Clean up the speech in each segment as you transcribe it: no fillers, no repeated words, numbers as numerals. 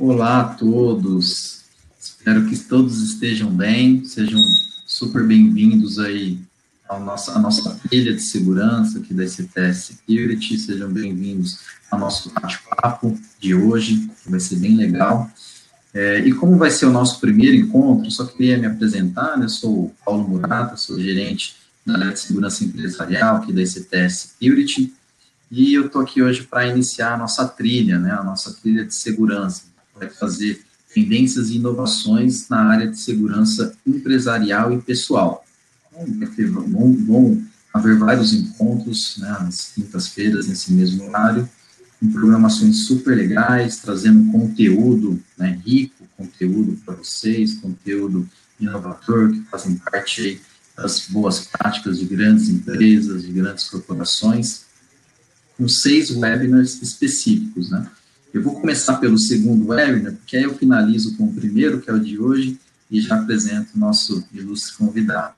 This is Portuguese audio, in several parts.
Olá a todos, espero que todos estejam bem, sejam super bem-vindos aí à nossa trilha de segurança aqui da ICTS Security, sejam bem-vindos ao nosso bate-papo de hoje, que vai ser bem legal. E como vai ser o nosso primeiro encontro, só queria me apresentar, né? Eu sou o Paulo Murata, sou gerente da área de segurança empresarial aqui da ICTS Security, e eu estou aqui hoje para iniciar a nossa trilha, né? A nossa trilha de segurança. Vai fazer tendências e inovações na área de segurança empresarial e pessoal. Vão haver vários encontros, né, às quintas-feiras, nesse mesmo horário, com programações super legais, trazendo conteúdo, né, rico, conteúdo para vocês, conteúdo inovador, que fazem parte aí das boas práticas de grandes empresas, de grandes corporações, com 6 webinars específicos, né. Eu vou começar pelo segundo webinar, porque aí eu finalizo com o primeiro, que é o de hoje, e já apresento o nosso ilustre convidado.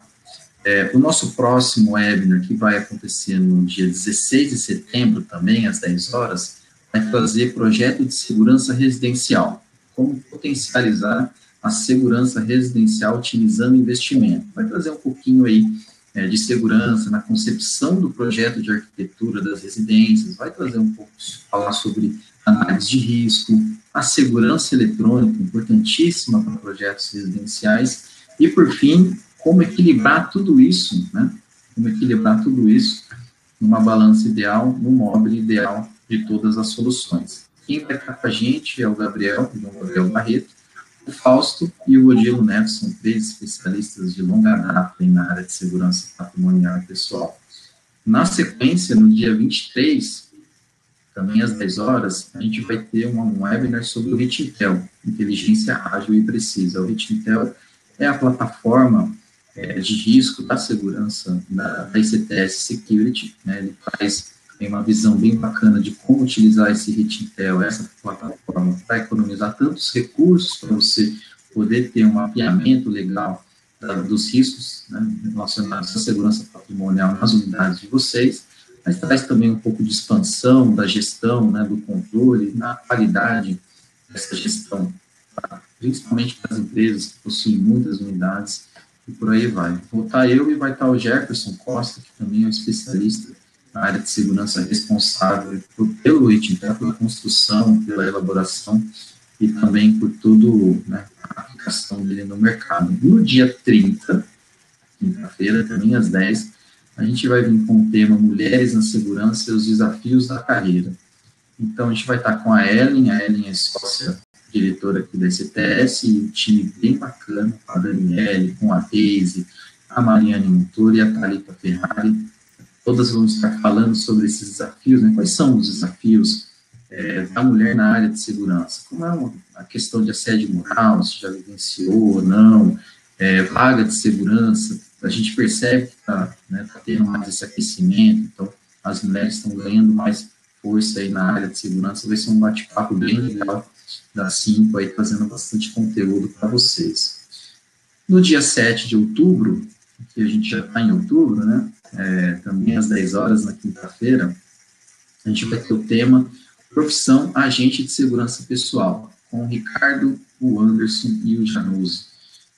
O nosso próximo webinar, que vai acontecer no dia 16 de setembro, também às 10 horas, vai trazer projeto de segurança residencial, como potencializar a segurança residencial otimizando investimento. Vai trazer um pouquinho aí de segurança na concepção do projeto de arquitetura das residências, vai trazer um pouco, falar sobre análise de risco, a segurança eletrônica, importantíssima para projetos residenciais, e, por fim, como equilibrar tudo isso, né? Como equilibrar tudo isso numa balança ideal, num módulo ideal de todas as soluções. Quem vai estar com a gente é o João Gabriel Barreto, o Fausto e o Odilo Neto, são 3 especialistas de longa data na área de segurança patrimonial e pessoal. Na sequência, no dia 23, também às 10 horas, a gente vai ter um webinar sobre o HIT-Intel, Inteligência Ágil e Precisa. O HIT-Intel é a plataforma de risco da segurança da ICTS Security, né? Ele tem uma visão bem bacana de como utilizar esse HIT-Intel, essa plataforma, para economizar tantos recursos, para você poder ter um mapeamento legal dos riscos, né, relacionados à segurança patrimonial nas unidades de vocês, mas traz também um pouco de expansão da gestão, né, do controle, na qualidade dessa gestão, principalmente para as empresas que possuem muitas unidades, e por aí vai. Vou estar eu e vai estar o Jefferson Costa, que também é um especialista na área de segurança responsável pelo HIT-Intel, pela construção, pela elaboração, e também por tudo, né, a aplicação dele no mercado. No dia 30, quinta-feira, também às 10, a gente vai vir com o tema Mulheres na Segurança e os Desafios da Carreira. Então, a gente vai estar com a Ellen é sócia diretora aqui da ICTS, e um time bem bacana, com a Daniele, com a Deise, a Mariane Montour e a Thalita Ferrari. Todas vão estar falando sobre esses desafios, né? Quais são os desafios da mulher na área de segurança? Como é a questão de assédio moral, se já vivenciou ou não, vaga de segurança. A gente percebe que está, né, tendo mais esse aquecimento, então as mulheres estão ganhando mais força aí na área de segurança. Vai ser um bate-papo bem legal da 5 aí, trazendo bastante conteúdo para vocês. No dia 7 de outubro, que a gente já está em outubro, né, também às 10 horas na quinta-feira, a gente vai ter o tema Profissão Agente de Segurança Pessoal, com o Ricardo, o Anderson e o Januzzi.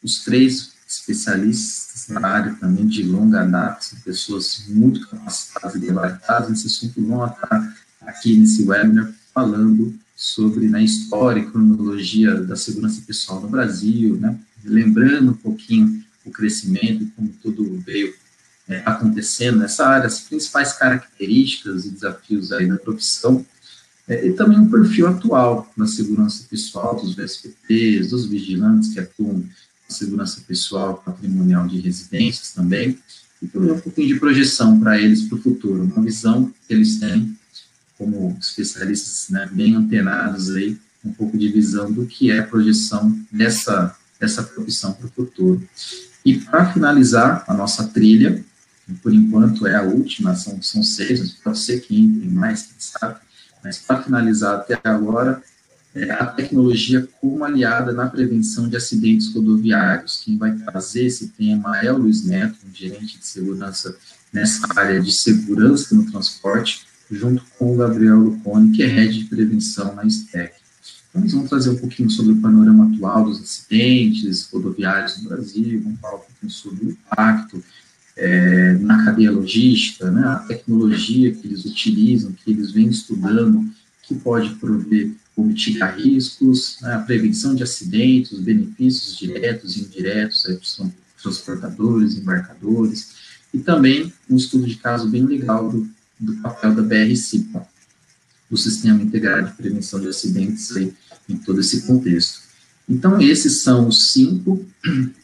Os 3 especialistas na área também de longa data, são pessoas muito capacitadas e gabaritadas nesse assunto, vão estar aqui nesse webinar falando sobre, né, história e cronologia da segurança pessoal no Brasil, né, lembrando um pouquinho o crescimento e como tudo veio acontecendo nessa área, as principais características e desafios aí da profissão, e também um perfil atual na segurança pessoal dos VSPPs, dos vigilantes que atuam na segurança pessoal patrimonial de residências também, e também um pouquinho de projeção para eles para o futuro, uma visão que eles têm como especialistas, né, bem antenados aí, um pouco de visão do que é a projeção dessa profissão para o futuro. E para finalizar a nossa trilha, por enquanto é a última, são 6, mas pode ser que entrem mais, quem sabe, mas para finalizar até agora, a tecnologia como aliada na prevenção de acidentes rodoviários. Quem vai trazer esse tema é o Luiz Neto, um gerente de segurança nessa área de segurança no transporte, junto com o Gabriel Lucone, que é head de prevenção na STEC. Eles vão trazer um pouquinho sobre o panorama atual dos acidentes rodoviários no Brasil, vão falar um pouquinho sobre o impacto na cadeia logística, né, a tecnologia que eles utilizam, que eles vêm estudando, que pode prover ou mitigar riscos, né, a prevenção de acidentes, os benefícios diretos e indiretos para os transportadores, embarcadores, e também um estudo de caso bem legal do papel da BR-CIPA, do Sistema Integrado de Prevenção de Acidentes aí, em todo esse contexto. Então, esses são os 5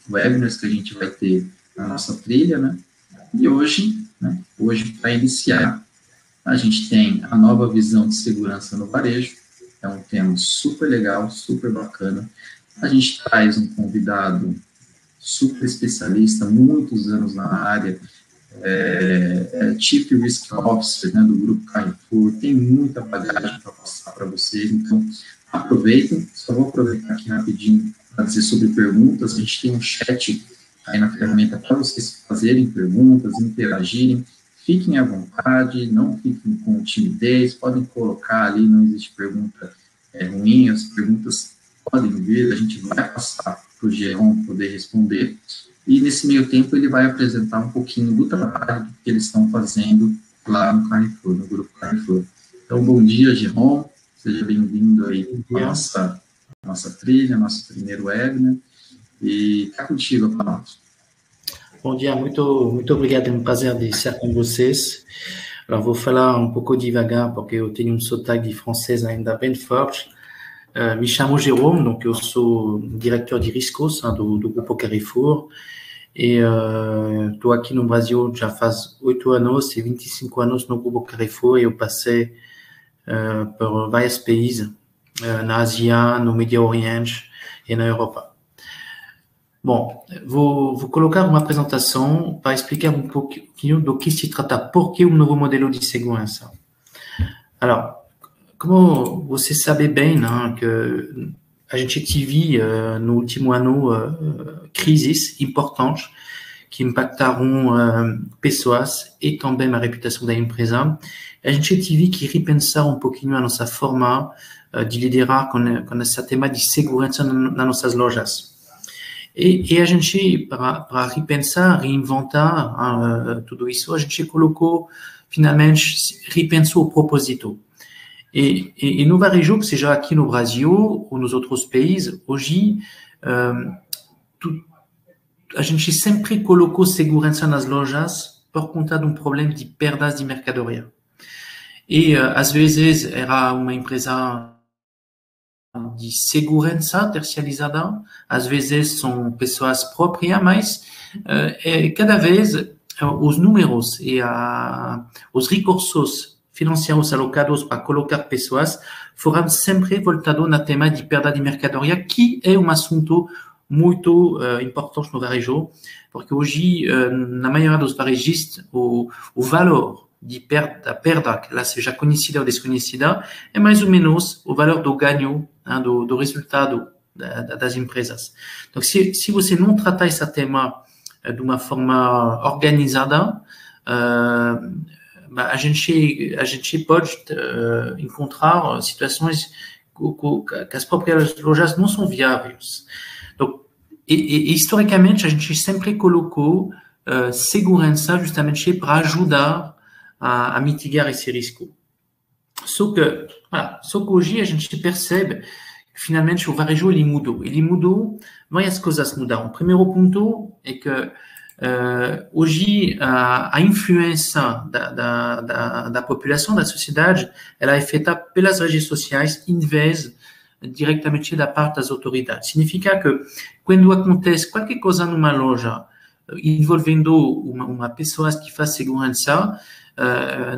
webinars que a gente vai ter na nossa trilha, né? E hoje, para iniciar, a gente tem a nova visão de segurança no varejo, é um tema super legal, super bacana. A gente traz um convidado super especialista, muitos anos na área, Chief Risk Officer, né, do Grupo Carrefour, tem muita bagagem para passar para vocês, então aproveitem. Só vou aproveitar aqui rapidinho para dizer sobre perguntas. A gente tem um chat aí na ferramenta para vocês fazerem perguntas, interagirem. Fiquem à vontade, não fiquem com timidez, podem colocar ali, não existe pergunta ruim, as perguntas podem vir, a gente vai passar para o Geron poder responder. E nesse meio tempo ele vai apresentar um pouquinho do trabalho que eles estão fazendo lá no Carrefour, no Grupo Carrefour. Então, bom dia, Geron, seja bem-vindo aí à nossa trilha, nosso primeiro webinar, e está contigo a palavra. Bom dia, muito obrigado, é um prazer de estar com vocês. Alors, vou falar um pouco devagar, porque eu tenho um sotaque de francês ainda bem forte. Me chamo Jérôme, donc eu sou diretor de riscos do Grupo Carrefour, e estou aqui no Brasil já faz 8 anos e 25 anos no Grupo Carrefour, e eu passei por vários países, na Ásia, no Médio Oriente e na Europa. Bom, vou colocar uma apresentação para explicar um pouquinho do que se trata, por que um novo modelo de segurança. Alors, como você sabe bem, né, que a gente teve no último ano crises importantes que impactaram pessoas e também a reputação da empresa. A gente teve que repensar um pouquinho a nossa forma de liderar com esse tema de segurança nas nossas lojas. E a gente, para repensar, reinventar tudo isso, a gente colocou, finalmente, repensou o propósito. E no varejo, seja aqui no Brasil ou nos outros países, hoje, a gente sempre colocou segurança nas lojas por conta de problema de perdas de mercadoria. E, às vezes, era uma empresa de segurança terciarizada, às vezes são pessoas próprias, mas cada vez os números e os recursos financeiros alocados para colocar pessoas foram sempre voltados no tema de perda de mercadoria, que é um assunto muito importante no varejo, porque hoje, na maioria dos varejistas, o valor de perda, que ela seja conhecida ou desconhecida, é mais ou menos o valor do ganho, do resultado das empresas. Então, se você não tratar esse tema de uma forma organizada, a gente pode encontrar situações que as próprias lojas não são viáveis. Então, historicamente, a gente sempre colocou segurança justamente para ajudar a mitigar esse risco. Só que hoje a gente percebe que finalmente o varejo ele mudou, várias coisas mudaram. O primeiro ponto é que hoje a influência da população, da sociedade, ela é feita pelas redes sociais em vez diretamente da parte das autoridades. Significa que quando acontece qualquer coisa numa loja envolvendo uma pessoa que faz segurança,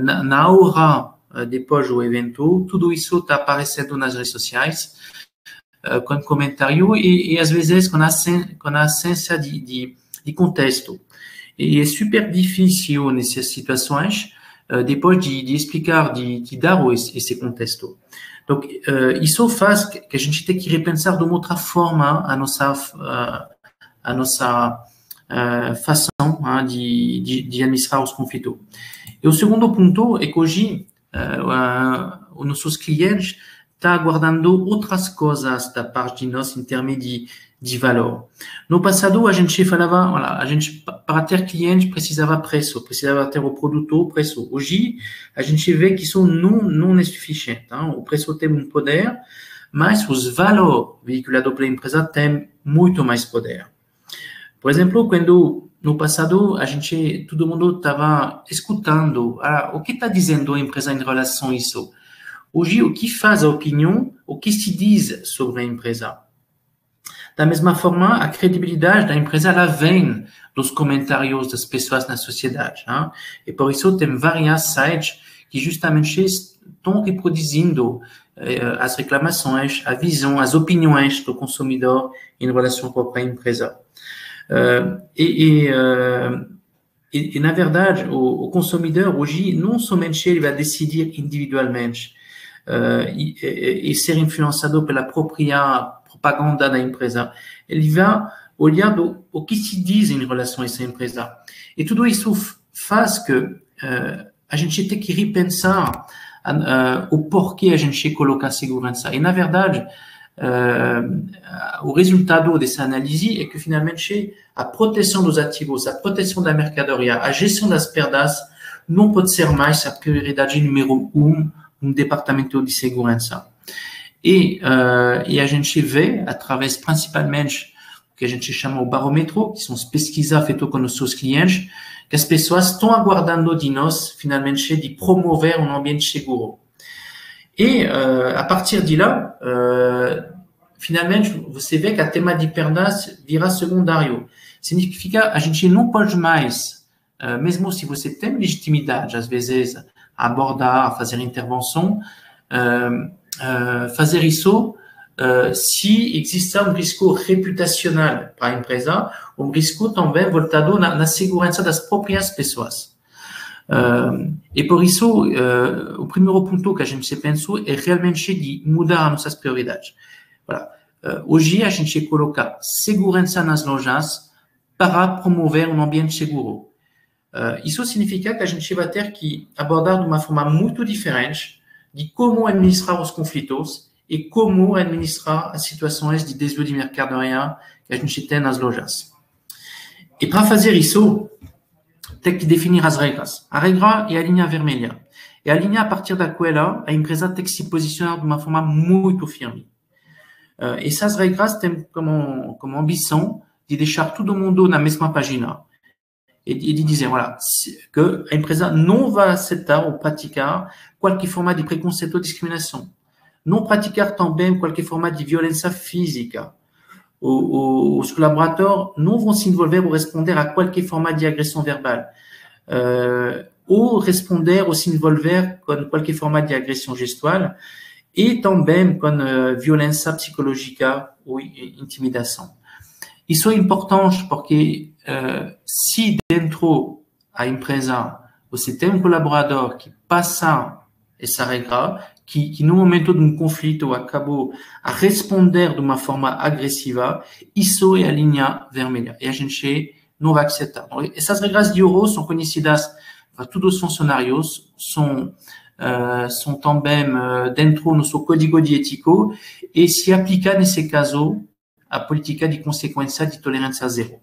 na hora depois do evento, tudo isso está aparecendo nas redes sociais com comentário e às vezes com a ausência de contexto. E é super difícil nessas situações depois de explicar, de dar esse contexto. Então, isso faz que a gente tenha que repensar de uma outra forma a nossa façon de administrar os conflitos. E o segundo ponto é que hoje os nossos clientes está aguardando outras coisas da parte de nós em termos de valor. No passado, a gente falava, olha, a gente, para ter cliente, precisava preço, precisava ter o produto, preço. Hoje, a gente vê que isso não é suficiente. Hein? O preço tem um poder, mas os valores veiculados pela empresa têm muito mais poder. Por exemplo, quando no passado todo mundo estava escutando, o que está dizendo a empresa em relação a isso? Hoje, o que faz a opinião, o que se diz sobre a empresa? Da mesma forma, a credibilidade da empresa ela vem dos comentários das pessoas na sociedade. Hein? E por isso tem várias sites que justamente estão reproduzindo as reclamações, a visão, as opiniões do consumidor em relação com a própria empresa. E na verdade, o consumidor hoje não somente ele vai decidir individualmente e ser influenciado pela própria propaganda da empresa. Ele vai olhar o que se diz em relação a essa empresa. E tudo isso faz que a gente tem que repensar o porquê a gente coloca a segurança. E, na verdade, o resultado dessa análise é que, finalmente, a proteção dos ativos, a proteção da mercadoria, a gestão das perdas não pode ser mais a prioridade número um departamento de segurança. E a gente vê, através principalmente o que a gente chama o barômetro, que são as pesquisas feitas com nossos clientes, que as pessoas estão aguardando de nós, finalmente, de promover um ambiente seguro. E, a partir de lá, finalmente, você vê que o tema de perdas vira secundário. Significa que a gente não pode mais, mesmo se você tem legitimidade, às vezes, a abordar, a fazer intervenção, fazer isso se existe um risco reputacional para a empresa, um risco também voltado na segurança das próprias pessoas. E por isso, o primeiro ponto que a gente pensou é realmente de mudar nossas prioridades. Voilà. Hoje, a gente coloca segurança nas lojas para promover um ambiente seguro. Isso significa que a gente vai ter que abordar de uma forma muito diferente de como administrar os conflitos e como administrar as situações de desvio de mercadoria que a gente tem nas lojas. E para fazer isso, tem que definir as regras. A regra é a linha vermelha. E a linha, a partir da qual a empresa tem que se posicionar de uma forma muito firme. Essas regras têm como ambição de deixar todo mundo na mesma página. E de dizer, voilà, que a empresa não vai aceitar ou praticar qualquer forma de preconceito ou discriminação. Não praticar também qualquer forma de violência física. Os colaboradores não vão se envolver ou responder a qualquer forma de agressão verbal. Ou responder ou se envolver com qualquer forma de agressão gestual e também com violência psicológica ou intimidação. Isso é importante porque se dentro da empresa você tem um colaborador que passa essa regra, que no momento de um conflito acabou a responder de uma forma agressiva, isso é a linha vermelha e a gente não vai aceitar. Essas regras de ouro são conhecidas para todos os funcionários, são também dentro do nosso código de ético e se aplica nesse caso a política de consequência de tolerância zero.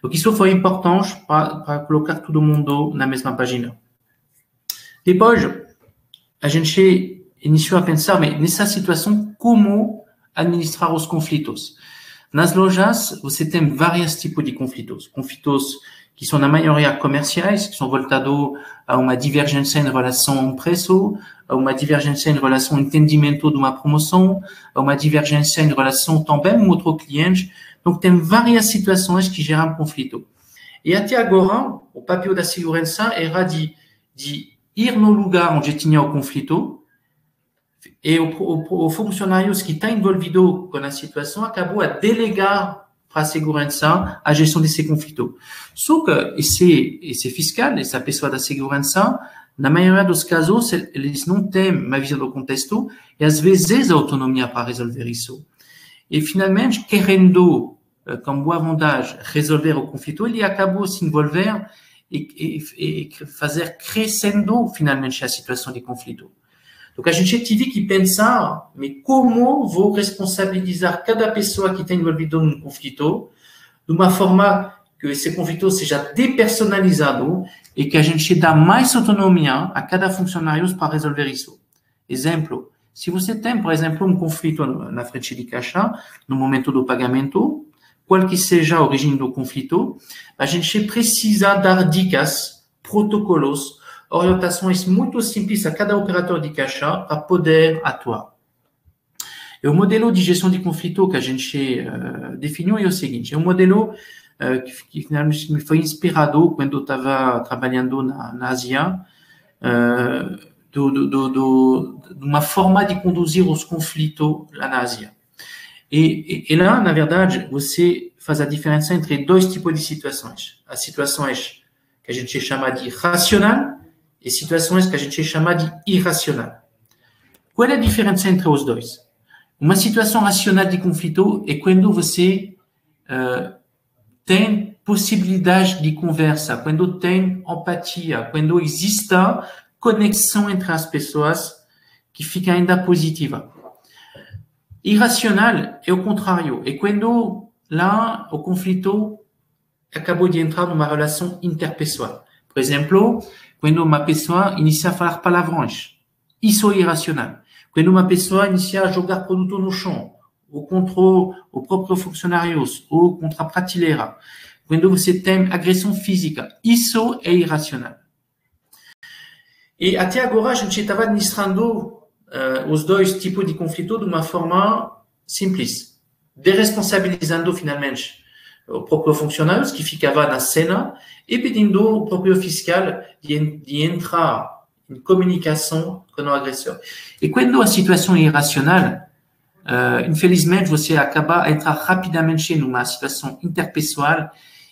Donc, isso foi importante para colocar todo mundo na mesma página. Depois, a gente iniciou a pensar, mas nessa situação, como administrar os conflitos? Nas lojas, você tem vários tipos de conflitos. Conflitos que são, na maioria, comerciais, que são voltados a uma divergência em relação a um preço, a uma divergência em relação ao entendimento de uma promoção, a uma divergência em relação também a um outro cliente. Então, tem várias situações que geram conflito. E até agora, o papel da segurança era de ir no lugar onde tinha o conflito e o funcionário que está envolvido com a situação acabou a delegar para a segurança a gestão desse conflito. Só que esse fiscal, essa pessoa da segurança, na maioria dos casos, eles não têm uma visão do contexto e, às vezes, a autonomia para resolver isso. E, finalmente, querendo, com boa vontade, resolver o conflito, ele acabou se envolver e fazer crescendo, finalmente, a situação de conflito. Donc, a gente tive que pensar, mas como vou responsabilizar cada pessoa que está envolvida num conflito de uma forma que esse conflito seja depersonalizado e que a gente dá mais autonomia a cada funcionário para resolver isso. Exemplo, se você tem, por exemplo, um conflito na frente de caixa, no momento do pagamento, qual que seja a origem do conflito, a gente precisa dar dicas, protocolos, orientações muito simples a cada operador de caixa para poder atuar. E o modelo de gestão de conflito que a gente definiu é o seguinte, é um modelo que finalmente me foi inspirado quando eu estava trabalhando na Ásia, de uma forma de conduzir os conflitos lá na Ásia. E lá, na verdade, você faz a diferença entre dois tipos de situações. As situações que a gente chama de racional e situações que a gente chama de irracional. Qual é a diferença entre os dois? Uma situação racional de conflito é quando você tem possibilidade de conversa, quando tem empatia, quando existe conexão entre as pessoas que fica ainda positiva. Irracional é o contrário, é quando lá o conflito acabou de entrar numa relação interpessoal. Por exemplo, quando uma pessoa inicia a falar palavrões, isso é irracional. Quando uma pessoa inicia a jogar produto no chão, ou contra os próprios funcionários, ou contra a prateleira, quando você tem agressão física, isso é irracional. E até agora a gente estava administrando os dois tipos de conflito de uma forma simples, desresponsabilizando finalmente os próprios funcionários que ficavam na cena e pedindo ao próprio fiscal de entrar em comunicação com o agressor. E quando a situação é irracional, infelizmente você acaba a entrar rapidamente numa situação interpessoal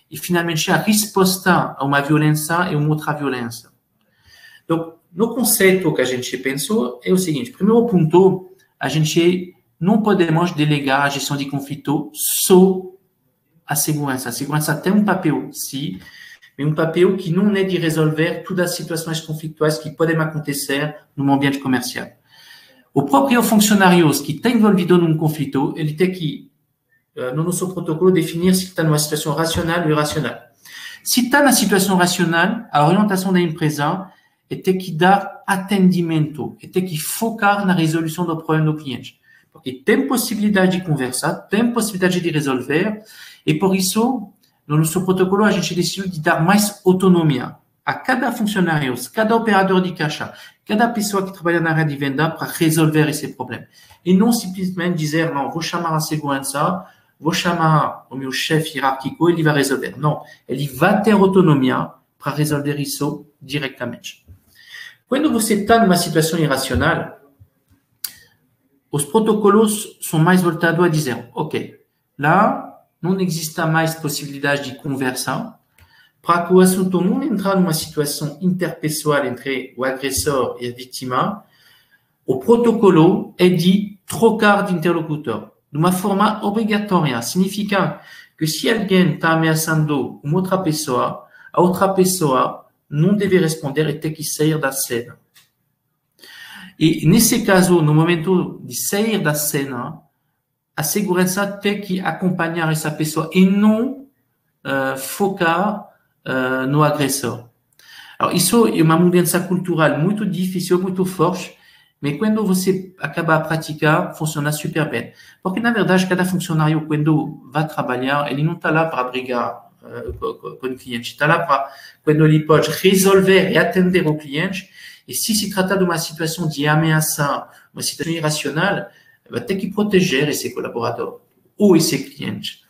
e finalmente a resposta a uma violência é uma outra violência. Então, no conceito que a gente pensou é o seguinte, primeiro ponto, a gente não podemos delegar a gestão de conflito só à segurança. A segurança tem um papel, sim, mas um papel que não é de resolver todas as situações conflituais que podem acontecer no ambiente comercial. O próprio funcionário que está envolvido num conflito, ele tem que, no nosso protocolo, definir se está numa situação racional ou irracional. Se está na situação racional, a orientação da empresa é ter que dar atendimento, é ter que focar na resolução do problema do cliente. Porque tem possibilidade de conversar, tem possibilidade de resolver, e por isso, no nosso protocolo, a gente decidiu de dar mais autonomia a cada funcionário, cada operador de caixa, cada pessoa que trabalha na área de venda para resolver esse problema. E não simplesmente dizer, não, vou chamar a segurança, vou chamar o meu chefe hierárquico, ele vai resolver. Não, ele vai ter autonomia para resolver isso diretamente. Quando você está numa situação irracional, os protocolos são mais voltados a dizer, ok, lá não existe mais possibilidade de conversa, para que o assunto não entre numa situação interpessoal entre o agressor e a vítima, o protocolo é de trocar de interlocutor de uma forma obrigatória. Significa que se alguém está ameaçando uma outra pessoa, a outra pessoa não deve responder e tem que sair da cena. E nesse caso, no momento de sair da cena, a segurança tem que acompanhar essa pessoa e não focar no agressor. Alors, isso é uma mudança cultural muito difícil, muito forte, mas quando você acaba a praticar, funciona super bem. Porque, na verdade, cada funcionário, quando vai trabalhar, ele não está lá para brigar com o cliente, está lá para, quando ele pode resolver e atender o cliente, e se trata de uma situação de ameaça, uma situação irracional, vai ter que proteger esse colaborador ou esse cliente.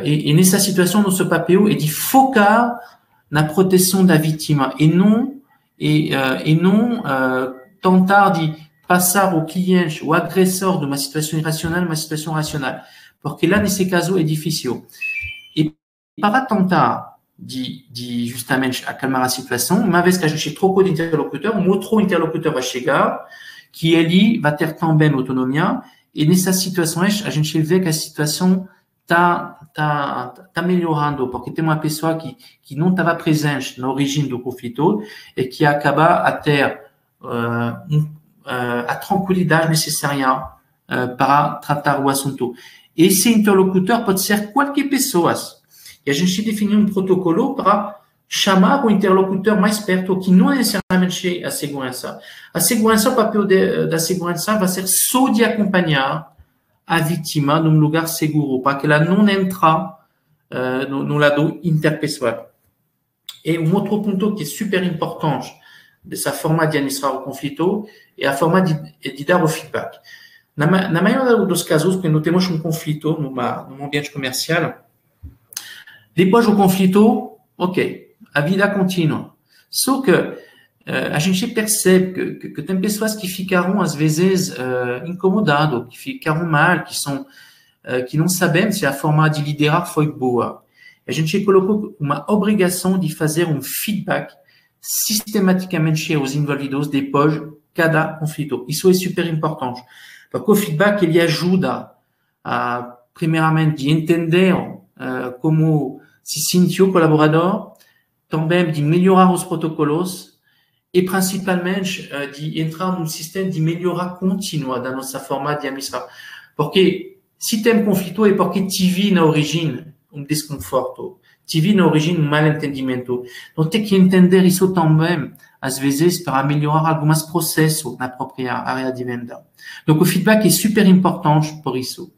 E nessa situação, nosso papel é de focar na proteção da vítima e não tentar de passar o cliente, o agressor de uma situação irracional a uma situação racional. Porque lá, nesse caso, é difícil. E para tentar de justamente acalmar a situação, uma vez que a gente trocou de interlocutor, um outro interlocutor vai chegar, que ele vai ter também autonomia, e nessas situações, a gente vê que a situação tá melhorando, porque tem uma pessoa que não estava presente na origem do conflito e que acaba a ter a tranquilidade necessária para tratar o assunto. Esse interlocutor pode ser qualquer pessoa. E a gente define um protocolo para chamar o interlocutor mais perto, que não é necessariamente a segurança. A segurança, o papel da segurança vai ser só de acompanhar a vítima num lugar seguro, para que ela não entre no lado interpessoal. E um outro ponto que é super importante dessa forma de administrar o conflito é a forma de dar o feedback. Na maioria dos casos, quando temos um conflito num ambiente comercial, depois do conflito, ok, a vida continua. Só que a gente percebe que tem pessoas que ficaram, às vezes, incomodadas, que ficaram mal, que não sabem se a forma de liderar foi boa. A gente colocou uma obrigação de fazer um feedback sistematicamente aos envolvidos depois de cada conflito. Isso é super importante, porque o feedback ele ajuda a, primeiramente, de entender como se sentiu o colaborador, também de melhorar os protocolos e, principalmente, de entrar num sistema de melhora contínua da nossa forma de administrar. Porque se tem conflito é porque tive na origem um desconforto, tive na origem um mal-entendimento. Então, tem que entender isso também, às vezes, para melhorar alguns processos na própria área de venda. Donc, o feedback é super importante por isso.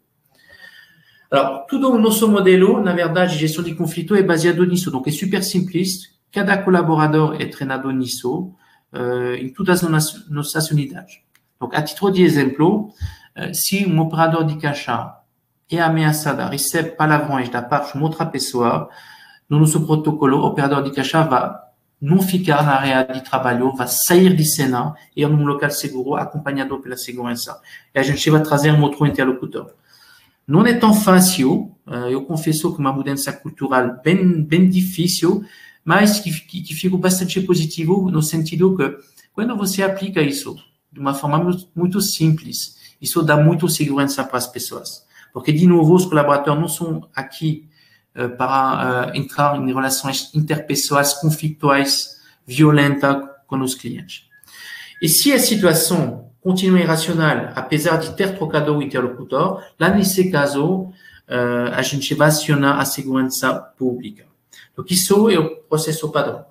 Alors, todo o nosso modelo, na verdade, de gestão de conflito é baseado nisso. Donc, é super simples. Cada colaborador é treinado nisso, em todas as nossas unidades. Donc, a título de exemplo, se um operador de caixa é ameaçado, recebe palavrões da parte de uma outra pessoa, no nosso protocolo, o operador de caixa vai não ficar na área de trabalho, vai sair de cena e ir num local seguro, acompanhado pela segurança. E a gente vai trazer um outro interlocutor. Não é tão fácil, eu confesso que uma mudança cultural bem difícil, mas que fica bastante positivo no sentido que quando você aplica isso de uma forma muito simples, isso dá muito segurança para as pessoas. Porque, de novo, os colaboradores não são aqui para entrar em relações interpessoais conflituais, violentas com os clientes. E se a situação continua irracional, apesar de ter trocado o interlocutor, lá nesse caso, a gente vai acionar a segurança pública. Então, isso é o processo padrão.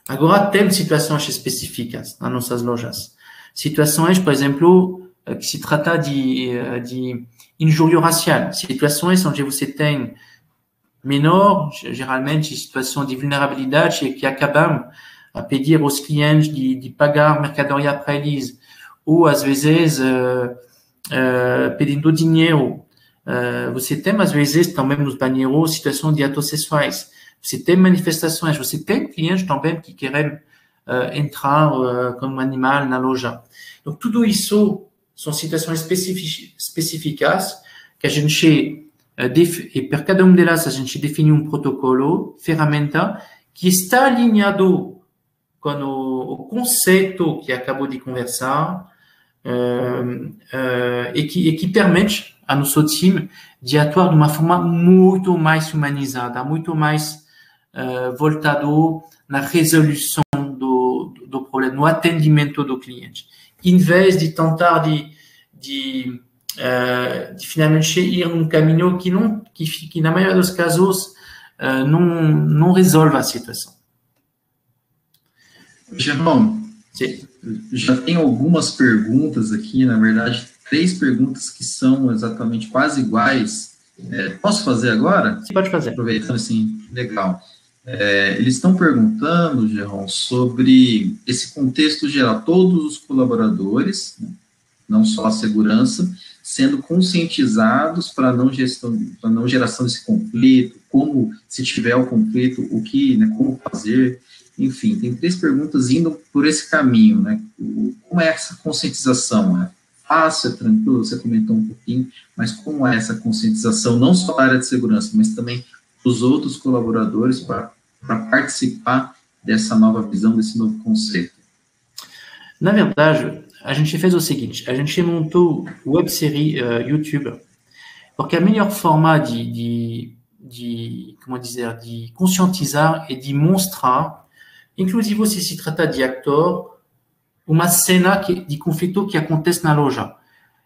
Agora tem situações específicas nas nossas lojas. Situações, por exemplo, que se trata de injúria racial. Situações onde você tem menor, geralmente, situação de vulnerabilidade que acabam a pedir aos clientes de pagar mercadoria para eles, ou às vezes pedindo dinheiro. Você tem, às vezes, também nos banheiros, situação de atos sexuais. Você tem manifestações, você tem clientes também que querem entrar como um animal na loja. Então, tudo isso são situações específicas que a gente, e para cada uma delas, a gente define um protocolo, ferramenta, que está alinhado com o conceito que acabou de conversar e que permite a nosso time de atuar de uma forma muito mais humanizada, muito mais voltado na resolução do problema, no atendimento do cliente, em vez de tentar de finalmente ir num caminho que na maioria dos casos não resolve a situação. Jerome, já tem algumas perguntas aqui, na verdade, 3 perguntas que são exatamente quase iguais. Posso fazer agora? Sim, pode fazer. Aproveitando, assim, legal. Eles estão perguntando, Jerome, sobre esse contexto geral, todos os colaboradores, né, não só a segurança, sendo conscientizados para não geração desse conflito, como, se tiver o conflito, o que, né, como fazer. Enfim, tem 3 perguntas indo por esse caminho, né? Como é essa conscientização? É fácil, é tranquilo? Você comentou um pouquinho, mas como é essa conscientização, não só da área de segurança, mas também dos outros colaboradores para participar dessa nova visão, desse novo conceito? Na verdade, a gente fez o seguinte, a gente montou websérie YouTube, porque a melhor forma de conscientizar e de mostrar, inclusive se trata de ator uma cena de conflito que acontece na loja.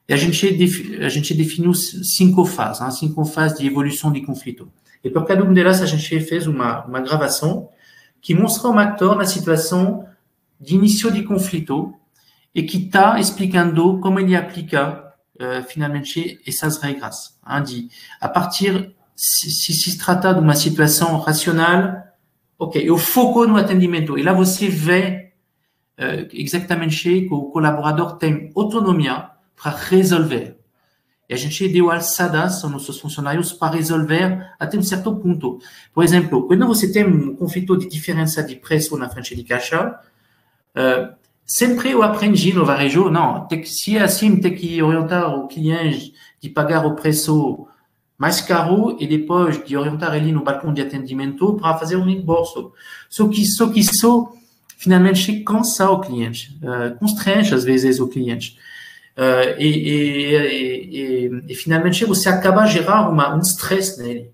E a gente definiu 5 fases, 5 fases de evolução de conflito. E por cada uma delas, a gente fez uma gravação que mostra um ator na situação de início de conflito e que está explicando como ele aplica finalmente essas regras. A partir, se trata de uma situação racional, ok, eu foco no atendimento. E lá você vê exatamente que o colaborador tem autonomia para resolver. E a gente deu alçadas aos nossos funcionários para resolver até certo ponto. Por exemplo, quando você tem conflito de diferença de preço na frente de caixa, sempre eu aprendi no varejo, não, se é assim, tem que orientar o cliente de pagar o preço mais caro e depois de orientar ele no balcão de atendimento para fazer um reembolso. Só que isso finalmente cansa o cliente, constrange às vezes o cliente. E finalmente você acaba gerar um estresse nele.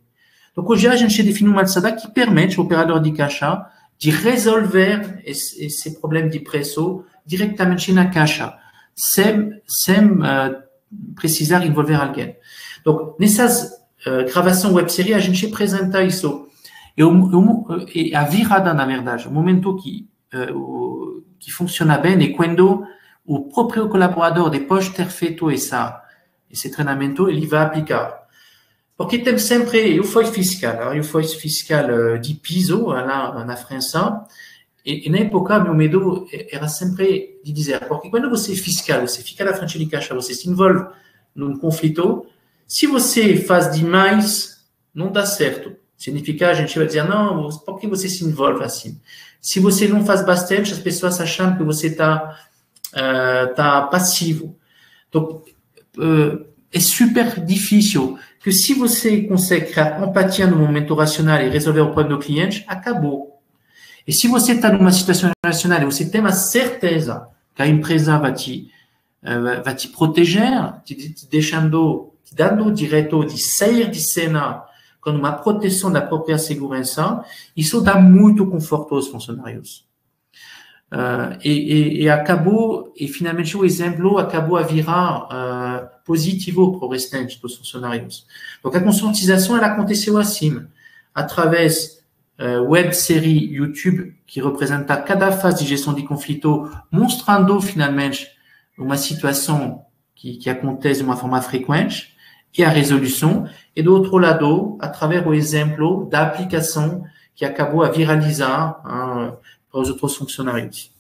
Então hoje a gente define uma alçada que permite ao operador de caixa de resolver esse problema de preço diretamente na caixa, sem precisar envolver alguém. Então, nessas gravações web-série, a gente apresenta isso. E a virada, na verdade, o momento que funciona bem é quando o próprio colaborador, depois de ter feito esse treinamento, ele vai aplicar. Porque tem sempre, eu fui fiscal de piso lá na França, e na época, meu medo era sempre de dizer, porque quando você é fiscal, você fica na frente de caixa, você se envolve num conflito, se você faz demais, não dá certo. Significa, a gente vai dizer, não, por que você se envolve assim? Se você não faz bastante, as pessoas acham que você está passivo. Então, é super difícil, que se você consegue criar empatia no momento racional e resolver o problema do cliente, acabou. E se você está numa situação racional e você tem a certeza que a empresa vai te proteger, te dando o direito de sair de cena com uma proteção da própria segurança, isso dá muito conforto aos funcionários. E finalmente o exemplo acabou a virar positivo para o restante dos funcionários. Donc a conscientização ela aconteceu assim, através web-série YouTube que representa cada fase de gestão de conflito, mostrando finalmente uma situação que acontece de uma forma frequente e a resolução, e do outro lado, através do exemplo da aplicação que acabou a viralizar para os outros funcionários.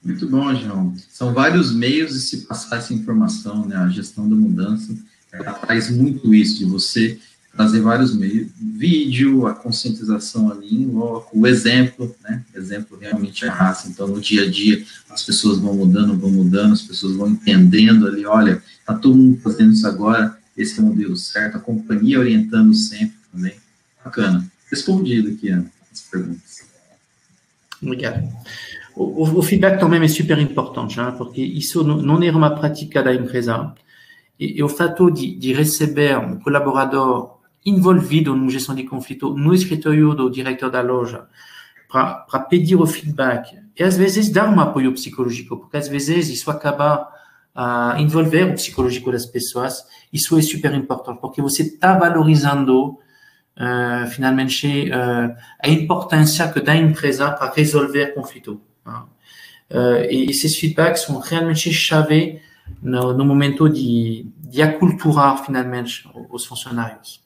Muito bom, João. São vários meios de se passar essa informação, né? A gestão da mudança, ela faz muito isso, de você trazer vários meios, vídeo, a conscientização ali, o exemplo, né? Exemplo realmente é raça. Então, no dia a dia, as pessoas vão mudando, as pessoas vão entendendo ali, olha, tá todo mundo fazendo isso agora, esse é o modelo certo, a companhia orientando sempre também. Bacana. Respondido aqui as perguntas. Obrigado. O feedback também é super importante, porque isso não é uma prática da empresa. E o fato de receber um colaborador envolvido na gestão de conflito no escritório do diretor da loja para pedir o feedback e às vezes dar um apoio psicológico, porque às vezes isso acaba a envolver o psicológico das pessoas. Isso é super importante, porque você está valorizando finalmente a importância que dá a empresa para resolver conflito. E esses feedbacks são realmente chave no momento de aculturar finalmente os funcionários.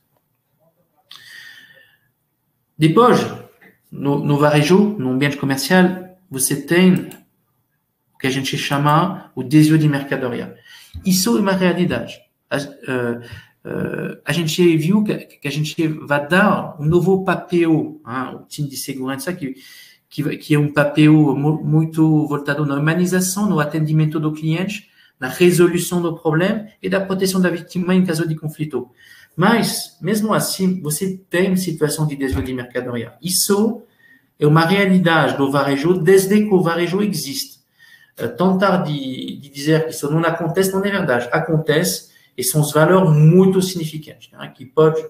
Depois, no varejo, no ambiente comercial, você tem o que a gente chama o desvio de mercadoria. Isso é uma realidade. A gente viu que a gente vai dar um novo papel ao time de segurança que é um papel muito voltado na humanização, no atendimento do cliente, na resolução do problema e da proteção da vítima em caso de conflito. Mas, mesmo assim, você tem situação de desvio de mercadoria. Isso é uma realidade do varejo desde que o varejo existe. Tentar de dizer que isso não acontece não é verdade. Acontece e são os valores muito significantes, que pode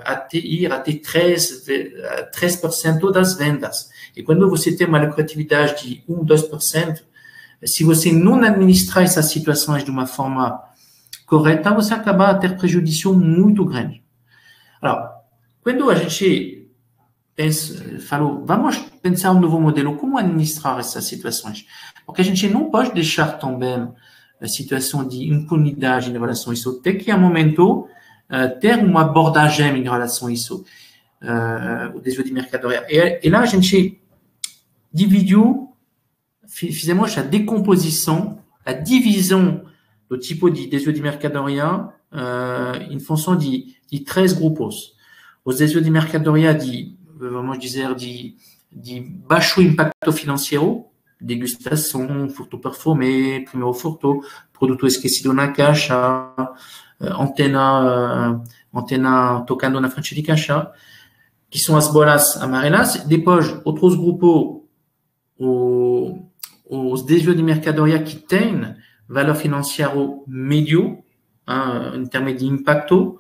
até 3% das vendas. E quando você tem uma lucratividade de 1, 2%, se você não administrar essas situações de uma forma correta, você acaba a ter prejuízo muito grande. Alors, quando a gente falou, vamos pensar um novo modelo, como administrar essas situações? Porque a gente não pode deixar também a situação de impunidade em relação a isso. Tem que, a um momento, ter uma abordagem em relação a isso, o desvio de mercadoria. E lá, a gente dividiu, fizemos a decomposição, a divisão do tipo de desvio de mercadoria em função de 3 grupos. Os desvios de mercadoria vamos dizer, de baixo impacto financeiro, degustação, furto perfumé, primeiro furto, produto esquecido na caixa, antena tocando na frente de caixa, que são as bolas amarelas. Depois, outros grupos, os desvios de mercadoria que têm valor financeiro médio, em termos de impacto,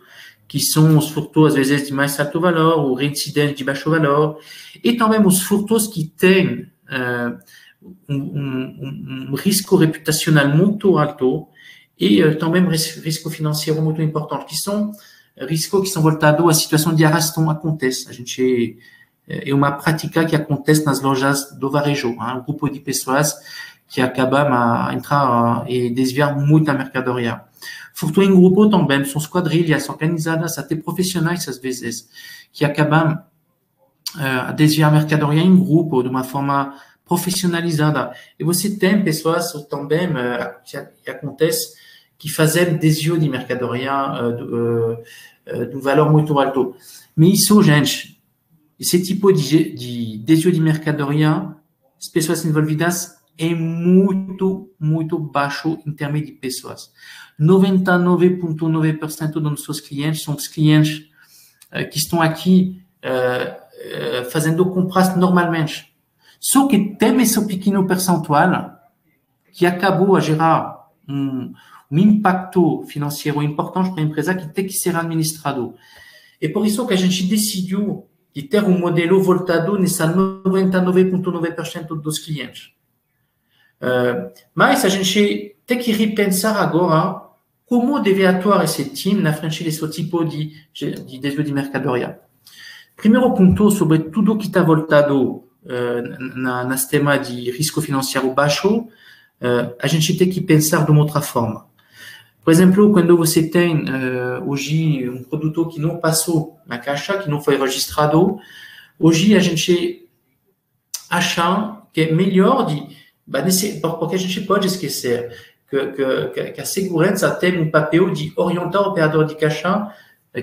que são os furtos, às vezes, de mais alto valor, ou reincidentes de baixo valor, e também os furtos que têm risco reputacional muito alto e também risco financeiro muito importante, que são riscos que são voltados à situação de arrastão acontece. A gente é uma prática que acontece nas lojas do varejo, um grupo de pessoas que acabam a entrar e desviar muita mercadoria. Furto em grupo também, são quadrilhas organizadas, até profissionais às vezes, que acabam a desviar mercadoria em grupo de uma forma profissionalizada. E você tem pessoas também que acontece que fazem desvio de mercadoria de um valor muito alto. Mas isso, gente, esse tipo de desvio de mercadoria, as pessoas envolvidas é muito, muito baixo em termos de pessoas. 99,9% dos nossos clientes são os clientes que estão aqui fazendo compras normalmente. Só que tem esse pequeno percentual que acabou a gerar um impacto financeiro importante para a empresa que tem que ser administrado. É por isso que a gente decidiu de ter um modelo voltado nessa 99,9% dos clientes. Mas a gente tem que repensar agora como deve atuar esse time na frente desse tipo de desvio de mercadoria. Primeiro ponto sobre tudo que está voltado nas temas de risco financeiro baixo, a gente tem que pensar de uma outra forma. Por exemplo, quando você tem hoje um produto que não passou na caixa, que não foi registrado, hoje a gente acha que é melhor porque a gente pode esquecer que a segurança tem um papel de orientar o operador de caixa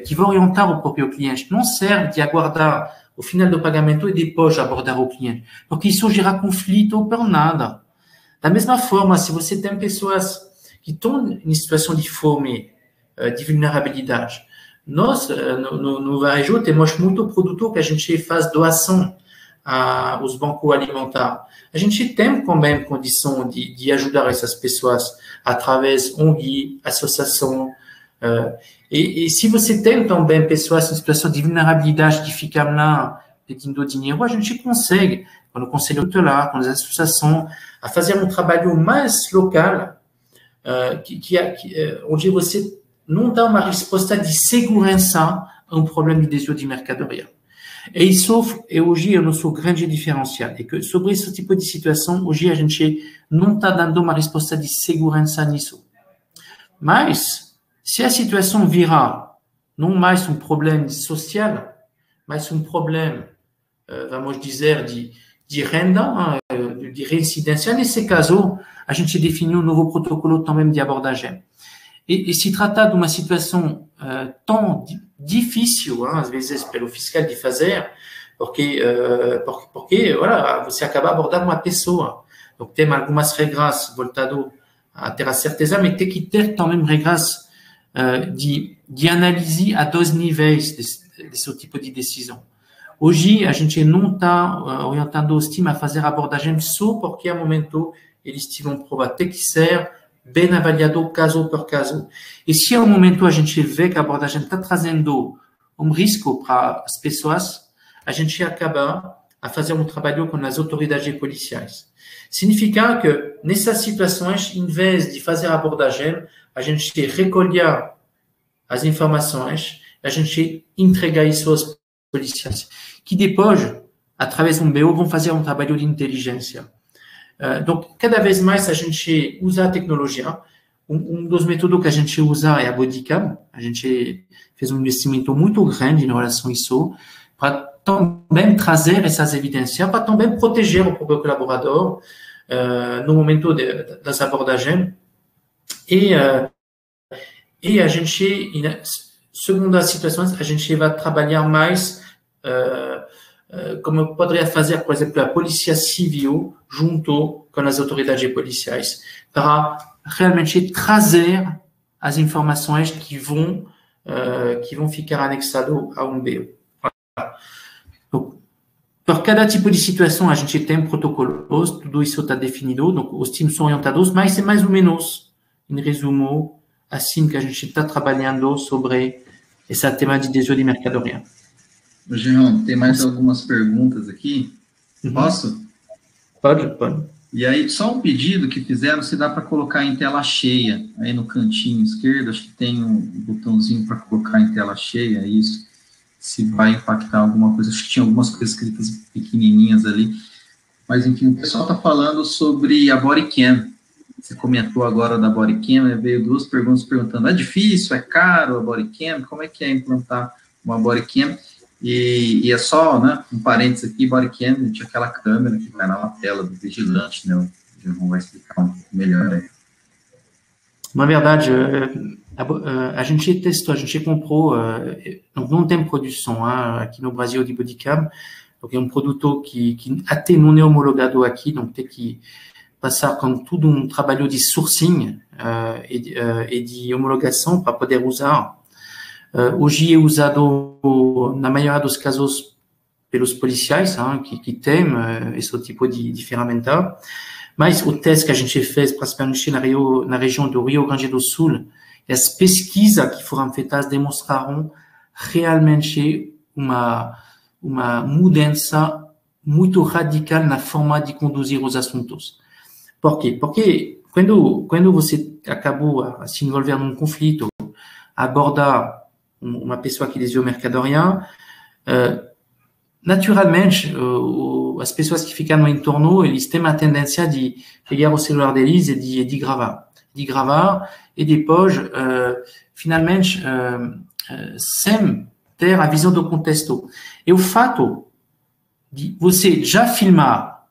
que vai orientar o próprio cliente, não serve de aguardar o final do pagamento e depois abordar o cliente, porque isso gera conflito por nada. Da mesma forma, se você tem pessoas que estão em situação de fome, de vulnerabilidade, nós, no varejo, temos muito produto que a gente faz doação aos bancos alimentares. A gente tem também condição de ajudar essas pessoas através de ONG, associação. E se você tem também pessoas em situação de vulnerabilidade que ficam lá pedindo dinheiro, a gente consegue, com o conselho tutelar, com as associações, a fazer um trabalho mais local, onde você não dá uma resposta de segurança a um problema de desvio de mercadoria. E isso é hoje o nosso grande diferencial. É que sobre esse tipo de situação, hoje a gente não está dando uma resposta de segurança nisso. Mas, se a situação virar não mais um problema social, mas um problema, vamos dizer, de renda, de reincidência, nesse caso, a gente definiu um novo protocolo também de abordagem. E se trata de uma situação tão difícil, às vezes, pelo fiscal de fazer, porque voilà, você acaba abordando uma pessoa. Donc, tem algumas regras voltadas a ter a certeza, mas tem que ter também regras de análise a 2 níveis desse tipo de decisão. Hoje, a gente não está orientando os times a fazer abordagem só porque, a momento, eles tiveram prova. Tem que ser bem avaliado caso por caso. E se, ao momento, a gente vê que a abordagem está trazendo risco para as pessoas, a gente acaba a fazer trabalho com as autoridades policiais. Significa que, nessas situações, em vez de fazer a abordagem, a gente recolher as informações, a gente entrega isso aos policiais, que depois, através de BO, vão fazer trabalho de inteligência. Então, cada vez mais a gente usa a tecnologia. Dos métodos que a gente usa é a bodycam. A gente fez investimento muito grande em relação a isso, para também trazer essas evidências, para também proteger o próprio colaborador no momento das abordagens. E a gente, segundo as situações, a gente vai trabalhar mais como poderia fazer, por exemplo, a polícia civil junto com as autoridades policiais, para realmente trazer as informações que vão ficar anexadas a BO. Donc, por cada tipo de situação, a gente tem protocolos, tudo isso está definido, donc, os times são orientados, mas é mais ou menos, em resumo, assim que a gente está trabalhando sobre esse tema de desvio de mercadoria. Jean, tem mais algumas perguntas aqui. Posso? Pode. E aí, só um pedido que fizeram, se dá para colocar em tela cheia, aí no cantinho esquerdo, acho que tem um botãozinho para colocar em tela cheia, isso, se vai impactar alguma coisa, acho que tinha algumas coisas escritas pequenininhas ali, mas enfim, o pessoal está falando sobre a bodycam. Você comentou agora da bodycam, né? Veio duas perguntas perguntando, é difícil, é caro a bodycam, como é que é implantar uma bodycam? E é só, né, um parênteses aqui, bodycam, tinha aquela câmera que vai na lapela do vigilante, né, o João vai explicar um pouco melhor aí. Na verdade, a gente testou, a gente comprou, não tem produção aqui no Brasil de bodycam, porque é produto que até não é homologado aqui, então tem que passar com todo trabalho de sourcing e de homologação para poder usar. Hoje é usado, na maioria dos casos, pelos policiais, que têm esse tipo de ferramenta. Mas o teste que a gente fez, principalmente na região do Rio Grande do Sul, e as pesquisas que foram feitas demonstraram realmente uma mudança muito radical na forma de conduzir os assuntos. Por quê? Porque quando você acabou a se envolver num conflito, abordar uma pessoa que desviou mercadoria, naturalmente, as pessoas que ficam no entorno, eles têm a tendência de pegar o celular deles e de gravar. E depois, finalmente, sem ter a visão do contexto. E o fato de você já filmar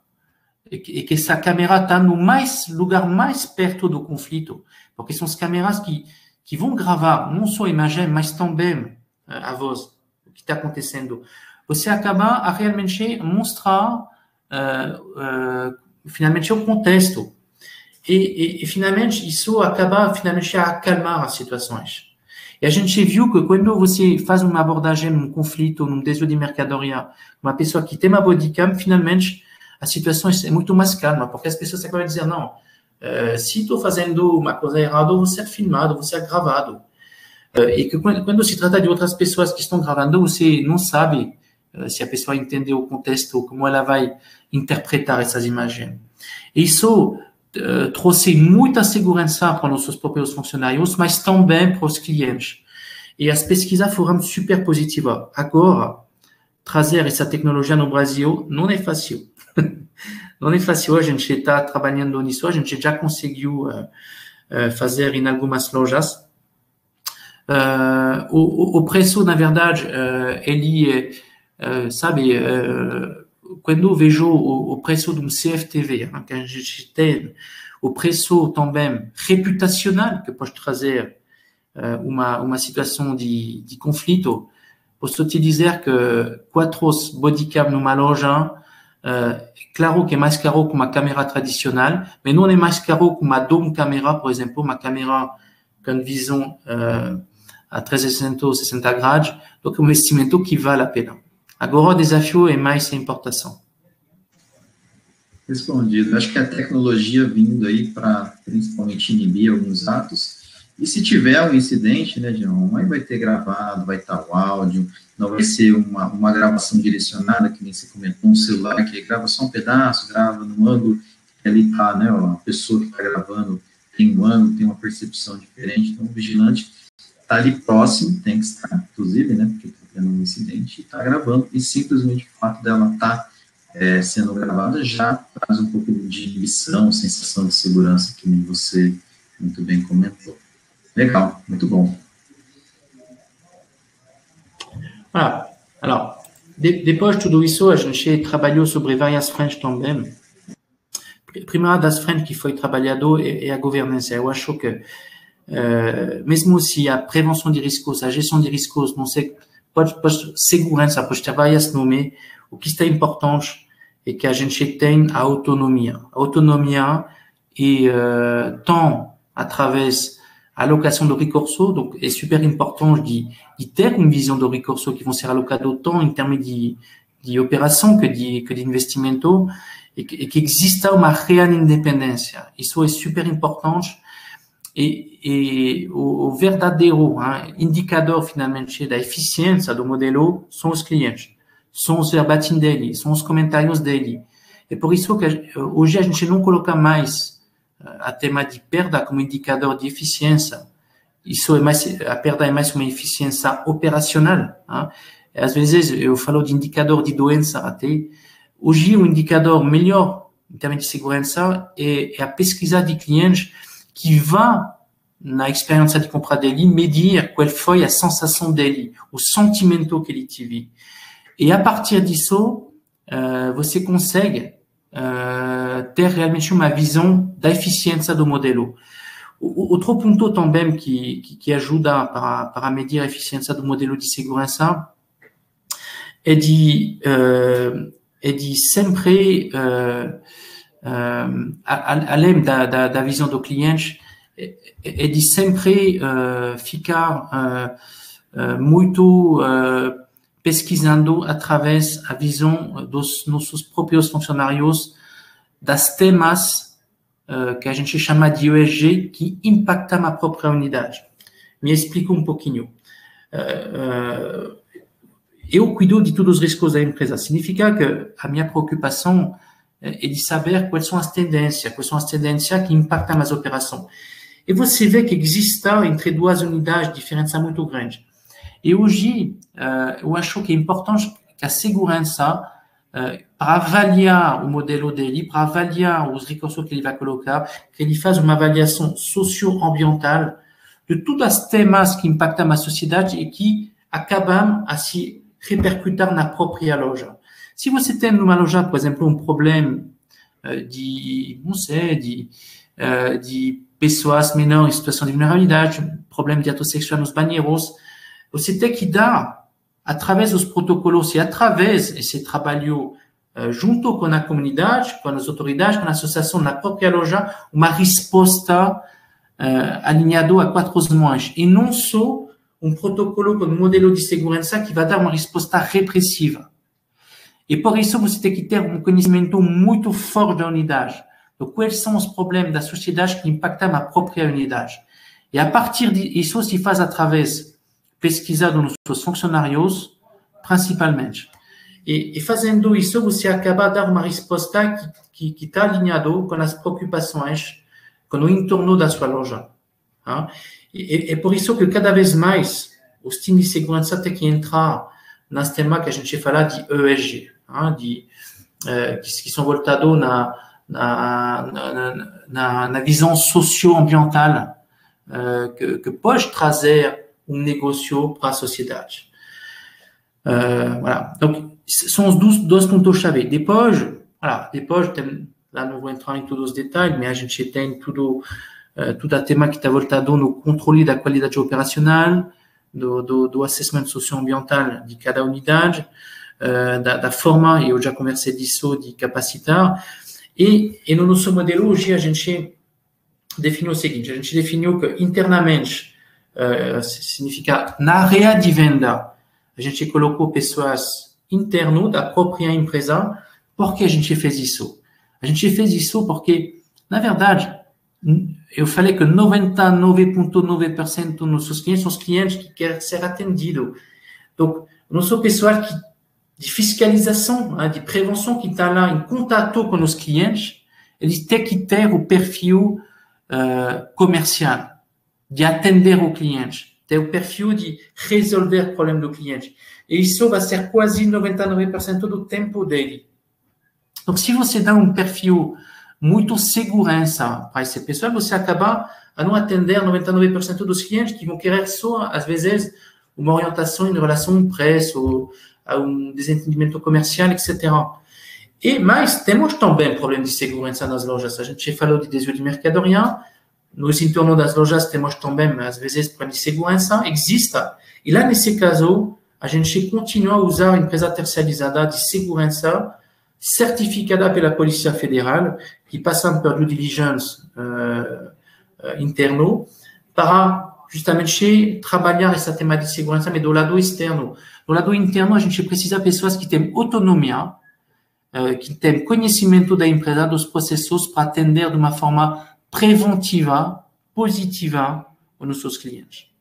e que essa câmera está no lugar mais perto do conflito, porque são as câmeras que vão gravar não só a imagem, mas também a voz, o que está acontecendo. Você acaba a realmente mostrar finalmente o contexto. E finalmente, isso acaba finalmente a acalmar as situações. E a gente viu que quando você faz uma abordagem num conflito, num desvio de mercadoria, uma pessoa que tem uma bodycam, finalmente, a situação é muito mais calma, porque as pessoas acabam de dizer, não, se estou fazendo uma coisa errada, eu vou ser filmado, vou ser gravado. E que quando se trata de outras pessoas que estão gravando, você não sabe se a pessoa entendeu o contexto, como ela vai interpretar essas imagens. Isso trouxe muita segurança para nossos próprios funcionários, mas também para os clientes. E as pesquisas foram super positivas. Agora, trazer essa tecnologia no Brasil não é fácil. Não é fácil, a gente está trabalhando nisso, a gente já conseguiu fazer em algumas lojas. O preço, na verdade, ele sabe, quando eu vejo o preço de um CFTV, que a gente tem, o preço também reputacional que pode trazer uma situação de conflito, posso te dizer que 4 bodycam numa loja, claro que é mais caro que uma câmera tradicional, mas não é mais caro que uma dome câmera, por exemplo, uma câmera com visão a 360 graus, donc um investimento que vale a pena. Agora o desafio é mais a importação. Respondido. Acho que a tecnologia vindo aí para principalmente inibir alguns atos. E se tiver um incidente, né, João, aí vai ter gravado, vai estar o áudio, não vai ser uma gravação direcionada, que nem você comentou, um celular que grava só um pedaço, grava no ângulo, que ali está, né, a pessoa que está gravando tem um ângulo, tem uma percepção diferente, então o vigilante está ali próximo, tem que estar, inclusive, né, porque está tendo um incidente, e está gravando, e simplesmente o fato dela estar sendo gravada já traz um pouco de inibição, sensação de segurança, que nem você muito bem comentou. Legal, muito bom. Voilà. Alors, depois de tudo isso, a gente trabalhou sobre várias frentes também. A primeira das frentes que foi trabalhado é a governança. Eu acho que, mesmo se a prevenção de riscos, a gestão de riscos, não sei, segurança, pode ter várias nomes, o que está importante é que a gente tem a autonomia. A autonomia é tant através allocação do recurso, donc é super importante de ter uma visão do recurso que vão ser alocados tant em termos de operação que de investimento, e que exista uma real independência. Isso é super importante, e o verdadeiro indicador, finalmente, da eficiência do modelo são os clientes, são os verbatim dele, são os comentários dele. É por isso que hoje a gente não coloca mais a tema de perda como indicador de eficiência. Isso é mais, a perda é mais uma eficiência operacional. Às vezes eu falo de indicador de doença até. Hoje o indicador melhor em termos de segurança é a pesquisa de clientes que vai na experiência de compra dele medir qual foi a sensação dele, o sentimento que ele teve. E a partir disso, você consegue ter realmente uma visão da eficiência do modelo. Outro ponto também que ajuda para medir a eficiência do modelo de segurança é de sempre, além da visão do cliente, é de sempre ficar muito pesquisando através da visão dos nossos próprios funcionários das temas que a gente chama de ESG que impactam a própria unidade. Me explico um pouquinho. Eu cuido de todos os riscos da empresa. Significa que a minha preocupação é de saber quais são as tendências que impactam as operações. E você vê que existe entre duas unidades diferença muito grande. E hoje, eu acho que é importante que a segurança, para avaliar o modelo dele, para avaliar os recursos que ele vai colocar, que ele faça uma avaliação socioambiental de todos os temas que impactam a sociedade e que acabam a se repercutir na própria loja. Se você tem numa loja, por exemplo, um problema de pessoas menores em situação de vulnerabilidade, problema de ato sexual nos banheiros, você tem que dar, através dos protocolos e através desse trabalho junto com a comunidade, com as autoridades, com a associação na própria loja, uma resposta alinhada a 4 mãos. E não só um protocolo com um modelo de segurança que vai dar uma resposta repressiva. E por isso você tem que ter um conhecimento muito forte da unidade, de quais são os problemas da sociedade que impactam a própria unidade. E a partir disso se faz através pesquisa dos nossos funcionários, principalmente. E fazendo isso, você acaba de dar uma resposta que está alinhada com as preocupações, com o entorno da sua loja. E por isso que cada vez mais os times de segurança têm que entrar nas temas que a gente fala de ESG, que são voltados na visão socioambiental que pode trazer negócio para a sociedade. Voilà. Donc, são os dois pontos-chave. Depois, lá não vou entrar em todos os detalhes, mas a gente tem todo a tema que está voltado no controle da qualidade operacional, do assessment socioambiental de cada unidade, da forma, e eu já conversei disso, de capacitar. E no nosso modelo, hoje, a gente definiu o seguinte, a gente definiu que internamente, significa na área de venda, a gente colocou pessoas internas da própria empresa. Por que a gente fez isso? A gente fez isso porque, na verdade, eu falei que 99,9% dos nossos clientes são os clientes que querem ser atendidos. Então, o nosso pessoal de fiscalização, de prevenção que está lá em contato com os clientes, eles têm que ter o perfil comercial, de atender o cliente, ter o perfil de resolver o problema do cliente. E isso vai ser quase 99% do tempo dele. Então, se você dá um perfil muito segurança para essa pessoa, você acaba a não atender 99% dos clientes que vão querer só, às vezes, uma orientação em relação ao preço, a um desentendimento comercial, etc. Mas temos também problema de segurança nas lojas. A gente falou de desvio de mercadoria. Nos entornos das lojas temos também, às vezes, problema de segurança. Existe. E lá, nesse caso, a gente continua a usar a empresa terceirizada de segurança certificada pela Polícia Federal, que passam por due diligence interno, para justamente trabalhar esse tema de segurança, mas do lado externo. Do lado interno, a gente precisa de pessoas que têm autonomia, que têm conhecimento da empresa, dos processos, para atender de uma forma preventiva, positiva, os nossos clientes.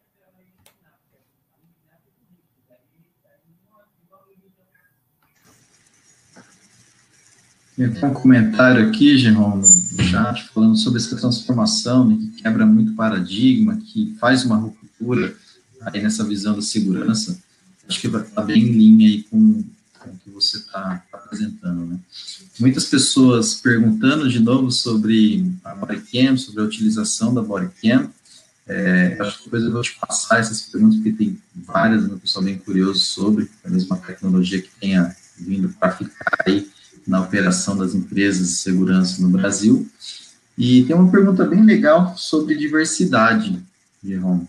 Tem um comentário aqui, Jerome, no chat, falando sobre essa transformação, né, que quebra muito paradigma, que faz uma ruptura aí nessa visão da segurança. Acho que está bem em linha aí com o que você está apresentando, né? Muitas pessoas perguntando de novo sobre a bodycam, sobre a utilização da bodycam. Acho que depois eu vou te passar essas perguntas, porque tem várias, né, pessoal bem curioso sobre a mesma tecnologia que tenha vindo para ficar aí na operação das empresas de segurança no Brasil. E tem uma pergunta bem legal sobre diversidade, Jerome.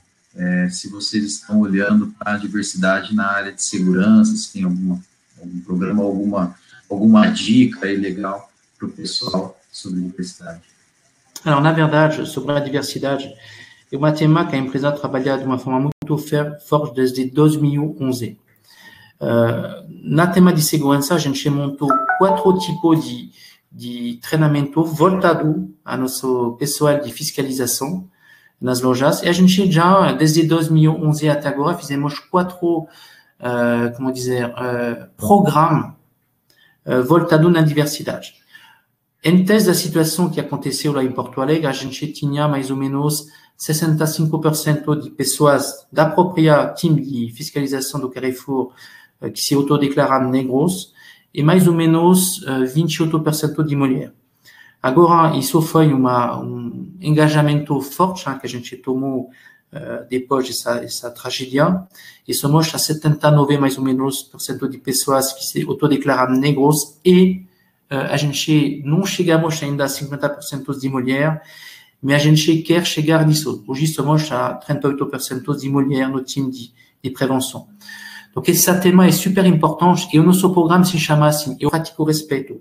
Se vocês estão olhando para a diversidade na área de segurança, se tem algum programa, alguma dica aí legal para o pessoal sobre diversidade. Alors, na verdade, sobre a diversidade, é uma tema que a empresa trabalha de uma forma muito forte desde 2011. Na tema de segurança, a gente montou 4 tipos de treinamento voltado a nosso pessoal de fiscalização nas lojas. E a gente já, desde 2011 até agora, fizemos 4, programas voltados na diversidade. Antes da situação que aconteceu lá em Porto Alegre, a gente tinha mais ou menos 65% de pessoas da própria time de fiscalização do Carrefour que se autodeclaram negros e mais ou menos 28% de mulheres. Agora, isso foi um engajamento forte que a gente tomou depois dessa tragédia, e somos a 79 mais ou menos % de pessoas que se autodeclaram negros e a gente não chegamos ainda a 50% de mulheres, mas a gente quer chegar nisso. Hoje somos a 38% de mulheres no time de prevenção. Donc, esse tema é super importante e o nosso programa se chama assim, Eu Pratico Respeito.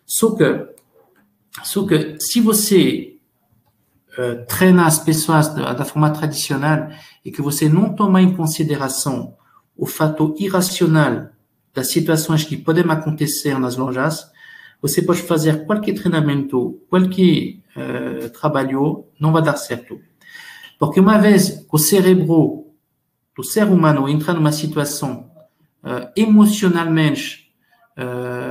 Só que se você treina as pessoas da forma tradicional e que você não toma em consideração o fato irracional das situações que podem acontecer nas lojas, você pode fazer qualquer treinamento, qualquer trabalho, não vai dar certo. Porque uma vez que o cérebro do ser humano entra numa situação emocionalmente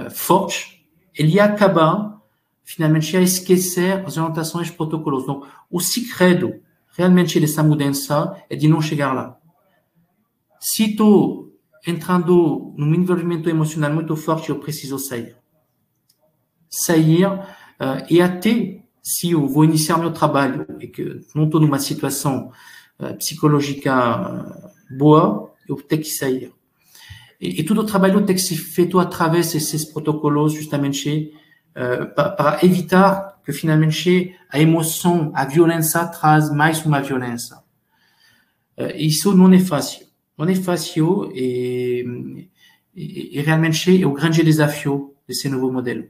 forte, ele acaba finalmente a esquecer as orientações protocolos. Então, o segredo realmente dessa mudança é de não chegar lá. Se estou entrando num envolvimento emocional muito forte, eu preciso sair. E até se eu vou iniciar meu trabalho e que não estou numa situação psicológica boa, eu tenho que sair. E todo o trabalho tem que ser feito através desses protocolos, justamente, para evitar que, finalmente, a emoção, a violência traz mais uma violência. Isso não é fácil. Não é fácil e realmente é o grande desafio desse novo modelo.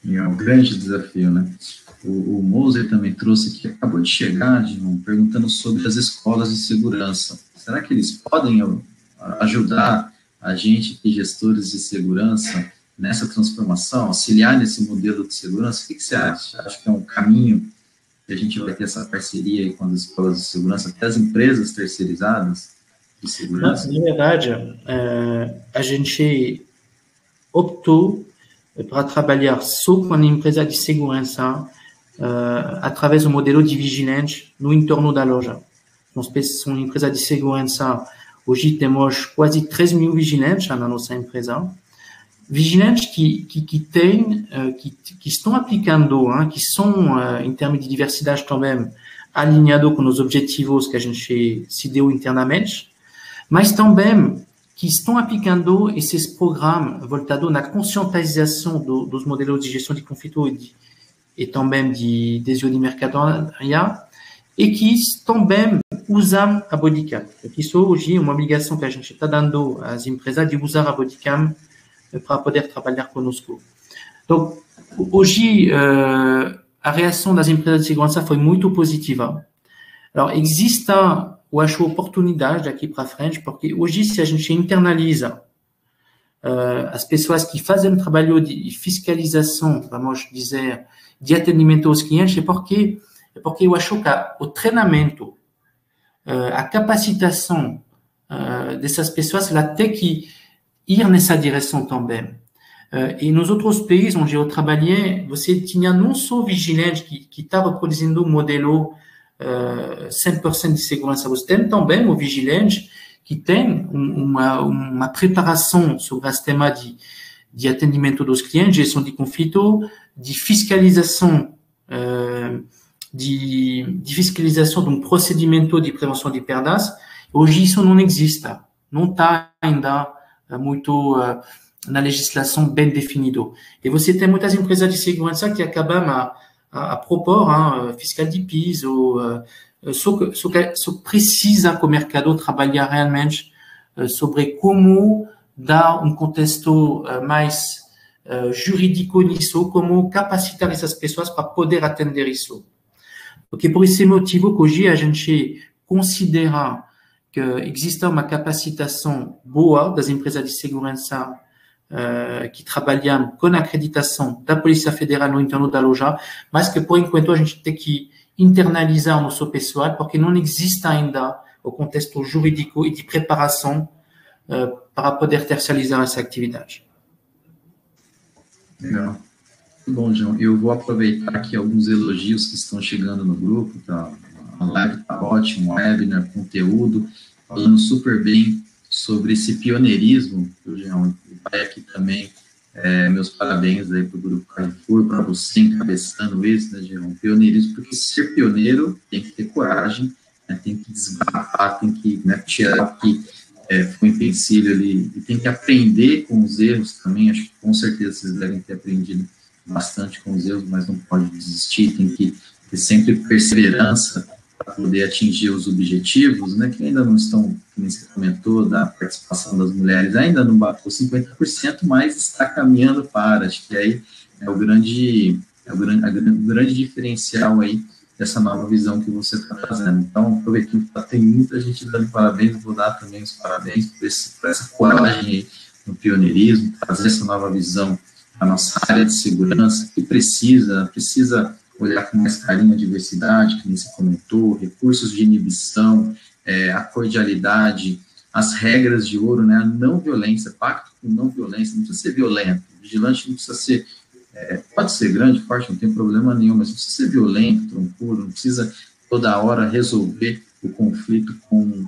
É um grande desafio, né? O Moser também trouxe aqui, acabou de chegar, João, perguntando sobre as escolas de segurança. Será que eles podem ajudar a gente, que gestores de segurança, nessa transformação, auxiliar nesse modelo de segurança? O que você acha? Acho que é um caminho que a gente vai ter essa parceria aí com as escolas de segurança, até as empresas terceirizadas de segurança? Na verdade, a gente optou para trabalhar só com a empresa de segurança através do modelo de vigilante no entorno da loja. São empresa de segurança. Hoje temos quase 3 mil vigilantes na nossa empresa. Vigilantes que estão aplicando, que são, em termos de diversidade também, alinhados com os objetivos que a gente se deu internamente, mas também que estão aplicando esses programas voltados na conscientização dos modelos de gestão de conflitos e também de desvio de mercadoria, e que também usam a bodycam. Isso hoje é uma obrigação que a gente está dando às empresas de usar a bodycam para poder trabalhar conosco. Então, hoje, a reação das empresas de segurança foi muito positiva. Alors, existe, eu acho, oportunidade daqui para frente, porque hoje, se a gente internaliza as pessoas que fazem trabalho de fiscalização, vamos dizer, de atendimento aos clientes, é porque eu acho que o treinamento, a capacitação dessas pessoas, ela tem que ir nessa direção também. E nos outros países onde eu trabalhei, você tinha não só vigilante que estava produzindo um modelo 100% de segurança, você tem também o vigilante que tem uma preparação sobre esse tema de atendimento dos clientes, gestão de conflito, de fiscalização, de fiscalização de um procedimento de prevenção de perdas. Hoje isso não existe, não está ainda muito na legislação bem definido. E você tem muitas empresas de segurança que acabam a propor fiscal de piso, só precisa que o mercado trabalhe realmente sobre como dar um contexto mais jurídico nisso, como capacitar essas pessoas para poder atender isso. Porque por esse motivo que hoje a gente considera que existe uma capacitação boa das empresas de segurança que trabalham com a acreditação da Polícia Federal no entorno da loja, mas que por enquanto a gente tem que internalizar o nosso pessoal, porque não existe ainda o contexto jurídico e de preparação para poder terceirizar essa atividade. Legal. Muito bom, João. Eu vou aproveitar aqui alguns elogios que estão chegando no grupo, tá? A live está ótima, webinar, conteúdo, falando super bem sobre esse pioneirismo. João, vai aqui também, meus parabéns aí para o Grupo Carrefour, para você encabeçando isso, né, João? Pioneirismo, porque ser pioneiro tem que ter coragem, né, tem que desbravar, tem que, né, tirar o que foi um empecilho ali, e tem que aprender com os erros também. Acho que com certeza vocês devem ter aprendido bastante com os erros, mas não pode desistir, tem que ter sempre perseverança para poder atingir os objetivos, né, que ainda não estão, como você comentou, da participação das mulheres, ainda não bateu 50%, mas está caminhando para, acho que aí é o grande diferencial aí dessa nova visão que você está trazendo. Então, aproveitando que tem muita gente dando parabéns, vou dar também os parabéns por essa coragem aí no pioneirismo, trazer essa nova visão à nossa área de segurança, que precisa olhar com mais carinho a diversidade, que nem você comentou, recursos de inibição, a cordialidade, as regras de ouro, né, a não violência, pacto com não violência, não precisa ser violento, o vigilante não precisa ser, pode ser grande, forte, não tem problema nenhum, mas não precisa ser violento, troncudo, não precisa toda hora resolver o conflito com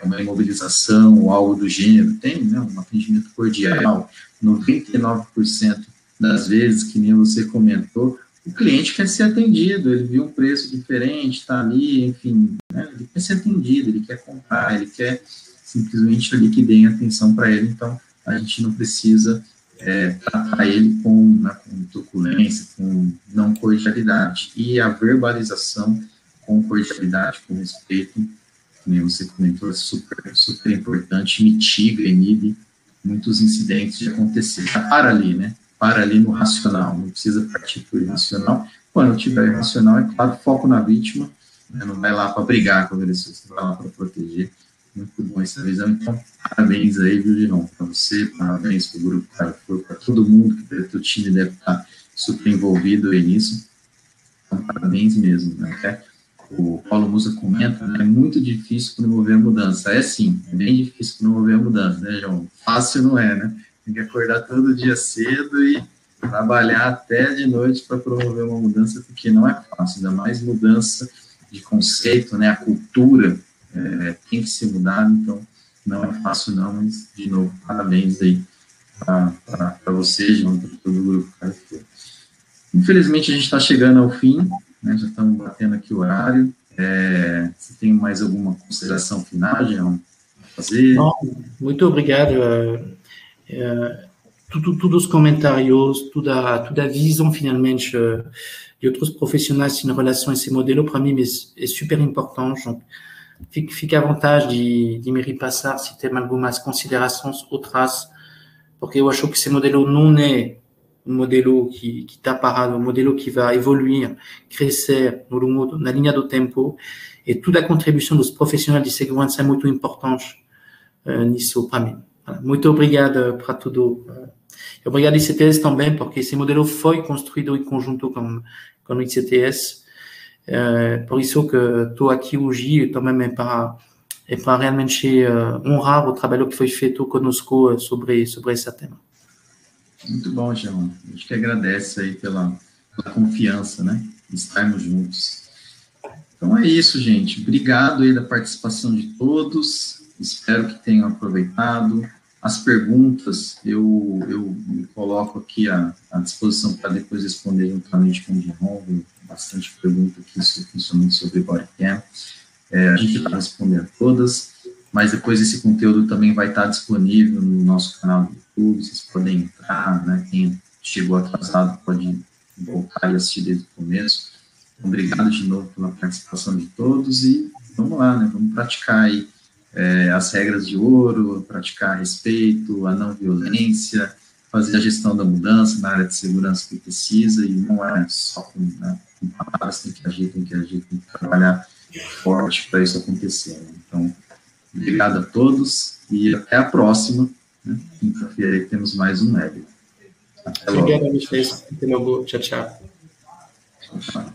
uma imobilização ou algo do gênero, tem, né, um atendimento cordial, 99% das vezes, que nem você comentou, o cliente quer ser atendido, ele viu um preço diferente, está ali, enfim, né, ele quer ser atendido, ele quer comprar, ele quer simplesmente ali que deem atenção para ele, então a gente não precisa tratar ele com truculência, com não cordialidade, e a verbalização com cordialidade, com respeito, como você comentou, é super, super importante, mitiga, inibe muitos incidentes de acontecer. Para ali, né? Para ali no racional, não precisa partir para o irracional. Quando tiver irracional, é claro, foco na vítima, né? Não vai lá para brigar com o agressor, você vai lá para proteger. Muito bom essa visão. Então, parabéns aí, viu, Giron? Para você, parabéns para o Grupo Carrefour, para todo mundo, que o time deve estar super envolvido aí nisso. Então, parabéns mesmo, né? O Paulo Musa comenta, né, é muito difícil promover a mudança. É sim, é bem difícil promover a mudança, né, João? Fácil não é, né? Tem que acordar todo dia cedo e trabalhar até de noite para promover uma mudança, porque não é fácil, ainda mais mudança de conceito, né? A cultura tem que ser mudada, então não é fácil não, mas, de novo, parabéns aí para você, João, para todo o Grupo Carrefour. Infelizmente, a gente está chegando ao fim, né, já estamos batendo aqui o horário. Você tem mais alguma consideração final, Jean, a fazer? Não, muito obrigado. Todos os comentários, toda a visão, finalmente, de outros profissionais em relação a esse modelo, para mim, é super importante. Donc, fique à vontade de me repassar se tem algumas considerações outras, porque eu acho que esse modelo não é um modelo que está parado, um modelo que vai evoluir, crescer na linha do tempo, e toda a contribuição dos profissionais de segurança é muito importante nisso para mim. Muito obrigado para tudo. Obrigado ICTS também, porque esse modelo foi construído em conjunto com o ICTS. Por isso que estou aqui hoje, também para realmente honrar o trabalho que foi feito conosco sobre esse tema. Muito bom, João. A gente que agradece aí pela confiança, né? Estarmos juntos. Então é isso, gente. Obrigado aí da participação de todos. Espero que tenham aproveitado. As perguntas eu me coloco aqui à disposição para depois responder juntamente com o João. Bastante pergunta aqui, principalmente sobre bodycam. A gente está respondendo todas, mas depois esse conteúdo também vai estar disponível no nosso canal do YouTube. Vocês podem entrar, né? Quem chegou atrasado pode voltar e assistir desde o começo. Obrigado de novo pela participação de todos e vamos lá, né? Vamos praticar aí as regras de ouro, praticar respeito, a não violência, fazer a gestão da mudança na área de segurança que precisa, e não é só com palavras, tem que agir, tem que trabalhar forte para isso acontecer. Né? Então, obrigado a todos e até a próxima. Né? Quinta-feira temos mais um web. Até logo. Obrigado a vocês. Até logo. Tchau, tchau. Tchau, tchau.